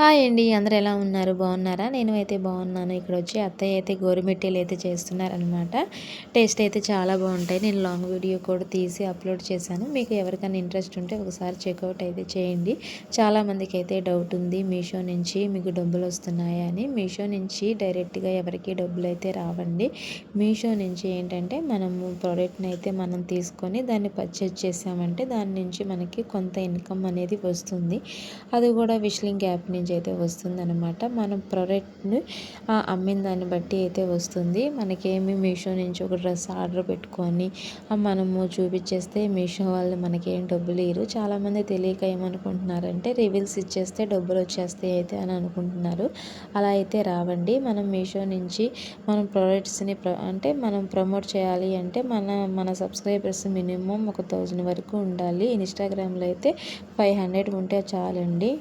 Hi అండి. అందరూ ఎలా ఉన్నారు? బాగున్నారా? నేను అయితే బాగున్నాను. ఇక్కడొచ్చి అత్తయ్య అయితే గోరుమిట్టీలు అయితే చేస్తున్నారనమాట. టేస్ట్ అయితే చాలా బాగుంటాయి. నేను లాంగ్ వీడియో కూడా తీసి అప్లోడ్ చేశాను. మీకు ఎవరికైనా ఇంట్రెస్ట్ ఉంటే ఒకసారి చెక్అవుట్ అయితే చేయండి. చాలామందికి అయితే డౌట్ ఉంది మీషో నుంచి మీకు డబ్బులు వస్తున్నాయా అని. మీషో నుంచి డైరెక్ట్గా ఎవరికి డబ్బులు అయితే రావండి. మీషో నుంచి ఏంటంటే మనము ప్రోడక్ట్ని అయితే మనం తీసుకొని దాన్ని పర్చేజ్ చేసామంటే దాని నుంచి మనకి కొంత ఇన్కమ్ అనేది వస్తుంది. అది కూడా విష్లింగ్ యాప్ నుంచి అయితే వస్తుందన్నమాట. మనం ప్రోడక్ట్ని అమ్మిన దాన్ని బట్టి అయితే వస్తుంది. మనకేమి మీషో నుంచి ఒక డ్రెస్ ఆర్డర్ పెట్టుకొని మనము చూపించేస్తే మీషో వాళ్ళు మనకేం డబ్బులు ఇవ్వరు. చాలామంది తెలియక ఏమనుకుంటున్నారంటే రివీల్స్ ఇచ్చేస్తే డబ్బులు వచ్చేస్తాయి అయితే అని అనుకుంటున్నారు. అలా అయితే రావండి. మనం మీషో నుంచి మనం ప్రోడక్ట్స్ని అంటే మనం ప్రమోట్ చేయాలి అంటే మన సబ్స్క్రైబర్స్ మినిమం ఒక 1000 వరకు ఉండాలి. ఇన్స్టాగ్రామ్లో అయితే 500 ఉంటే చాలండి.